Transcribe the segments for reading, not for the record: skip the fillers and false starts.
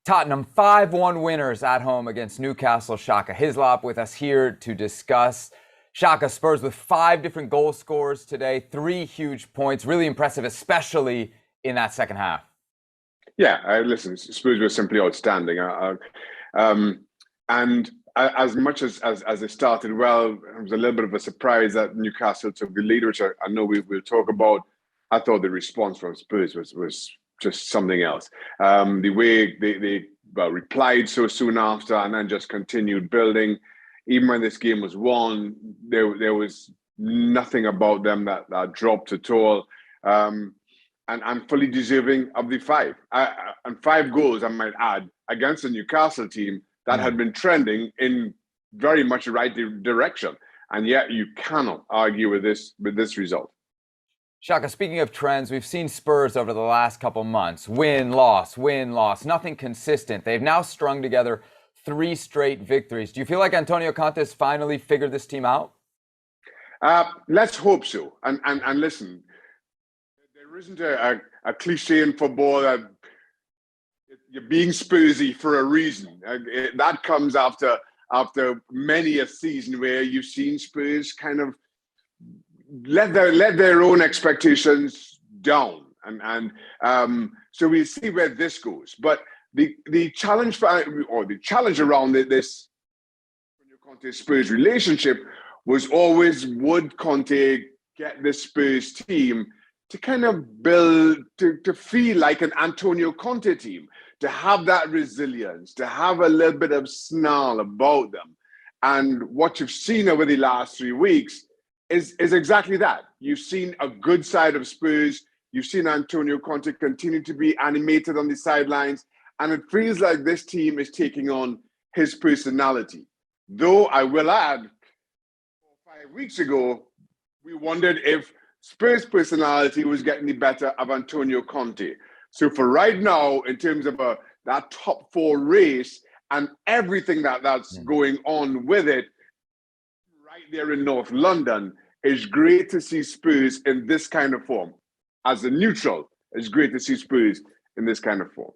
Tottenham 5-1 winners at home against Newcastle. Shaka Hislop with us here to discuss. Shaka, Spurs with 5 different goal scorers today, 3 huge points. Really impressive, especially in that second half. Yeah, listen, Spurs were simply outstanding. And as much as it started well, it was a little bit of a surprise that Newcastle took the lead, which I know we'll talk about. I thought the response from Spurs was just something else. The way they replied so soon after and then just continued building. Even when this game was won, there was nothing about them that dropped at all. And fully deserving of the 5. And 5 goals, I might add, against the Newcastle team that had been trending in very much the right direction. And yet you cannot argue with this result. Shaka, speaking of trends, we've seen Spurs over the last couple months. Win, loss, nothing consistent. They've now strung together 3 straight victories. Do you feel like Antonio Conte has finally figured this team out? Let's hope so. And listen, there isn't a cliche in football that you're being Spursy for a reason. That comes after many a season where you've seen Spurs kind of let their own expectations down, and so we'll see where this goes. But the challenge around this Conte Spurs relationship was always, would Conte get this Spurs team to kind of build to feel like an Antonio Conte team, to have that resilience, to have a little bit of snarl about them. And what you've seen over the last 3 weeks is exactly that. You've seen a good side of Spurs. You've seen Antonio Conte continue to be animated on the sidelines. And it feels like this team is taking on his personality. Though I will add, 5 weeks ago, we wondered if Spurs' personality was getting the better of Antonio Conte. So for right now, in terms of that top 4 race and everything that's going on with it, right there in North London, it's great to see Spurs in this kind of form. As a neutral, it's great to see Spurs in this kind of form.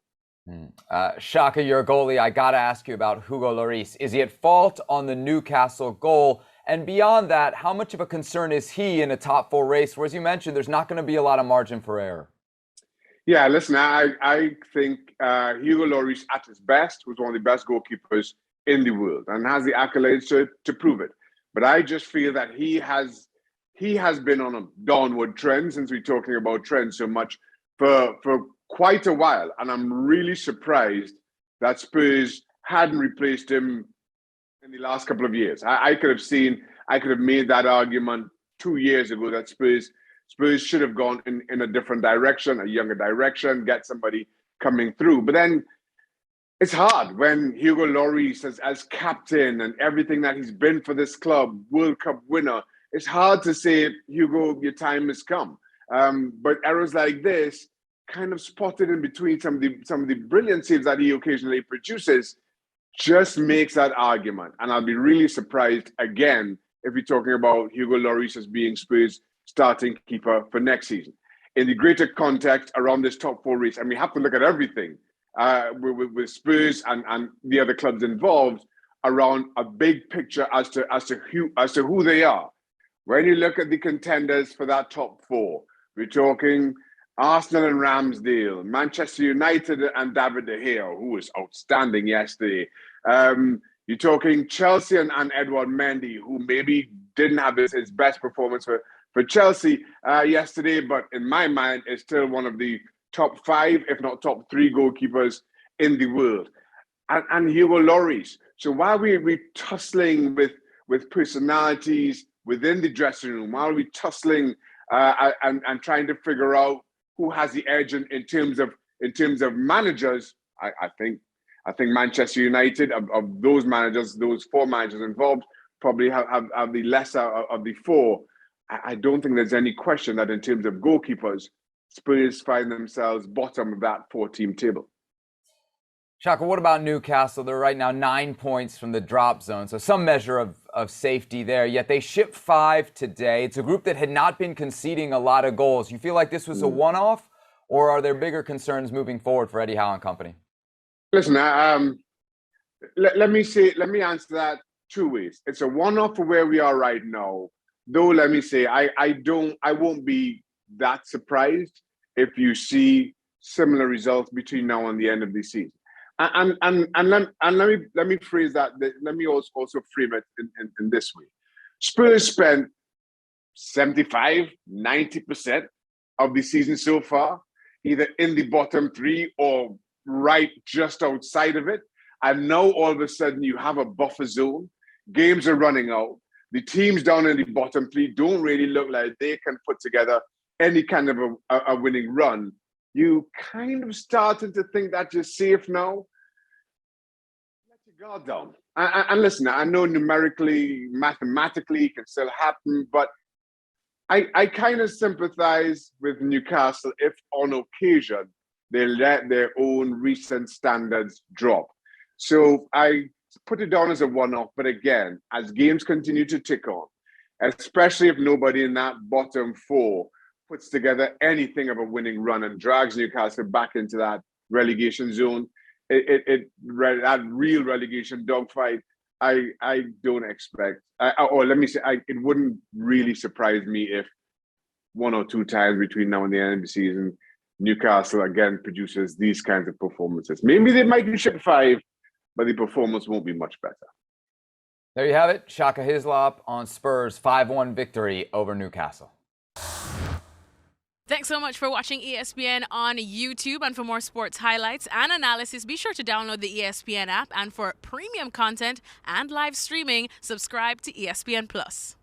Shaka, you're a goalie. I got to ask you about Hugo Lloris. Is he at fault on the Newcastle goal? And beyond that, how much of a concern is he in a top 4 race where, as you mentioned, there's not going to be a lot of margin for error? Yeah, listen, I think Hugo Lloris at his best was one of the best goalkeepers in the world and has the accolades to prove it. But I just feel that he has been on a downward trend, since we're talking about trends so much, for quite a while. And I'm really surprised that Spurs hadn't replaced him in the last couple of years. I could have made that argument 2 years ago that Spurs should have gone in a different direction, a younger direction, get somebody coming through. But then it's hard when Hugo Lloris as captain and everything that he's been for this club, World Cup winner. It's hard to say, Hugo, your time has come. But errors like this, kind of spotted in between some of the brilliant saves that he occasionally produces, just makes that argument. And I'll be really surprised again if we're talking about Hugo Lloris as being Spurs' starting keeper for next season. In the greater context around this top 4 race, and we have to look at everything with Spurs and the other clubs involved around a big picture as to who they are. When you look at the contenders for that top 4, we're talking Arsenal and Ramsdale, Manchester United and David De Gea, who was outstanding yesterday. You're talking Chelsea and Edouard Mendy, who maybe didn't have his best performance for Chelsea yesterday, but in my mind is still one of the top 5, if not top 3 goalkeepers in the world. And Hugo Lloris. So while we're tussling with personalities within the dressing room, while we're tussling and trying to figure out who has the edge in terms of managers, I think Manchester United, of those managers, those 4 managers involved, probably have the lesser of the 4. I don't think there's any question that in terms of goalkeepers, Spurs find themselves bottom of that 4-team table. Shaka, what about Newcastle? They're right now 9 points from the drop zone, so some measure of safety there, yet they shipped 5 today. It's a group that had not been conceding a lot of goals. You feel like this was a one-off, or are there bigger concerns moving forward for Eddie Howe and company? Listen, let me answer that two ways. It's a one-off for where we are right now. Though, let me say, I won't be that surprised if you see similar results between now and the end of the season. Let me phrase that. Let me also frame it in this way. Spurs spent 75, 90% of the season so far, either in the bottom three or right just outside of it. And now all of a sudden you have a buffer zone. Games are running out. The teams down in the bottom three don't really look like they can put together any kind of a winning run. You kind of starting to think that you're safe now. Let your guard down. And listen, I know numerically, mathematically, it can still happen, but I kind of sympathize with Newcastle if on occasion they let their own recent standards drop. So I put it down as a one-off, but again, as games continue to tick on, especially if nobody in that bottom four puts together anything of a winning run and drags Newcastle back into that relegation zone, that real relegation dogfight, I don't expect, or let me say, it wouldn't really surprise me if one or two times between now and the end of the season, Newcastle again produces these kinds of performances. Maybe they might be ship five, but the performance won't be much better. There you have it. Shaka Hislop on Spurs' 5-1 victory over Newcastle. Thanks so much for watching ESPN on YouTube. And for more sports highlights and analysis, be sure to download the ESPN app. And for premium content and live streaming, subscribe to ESPN Plus.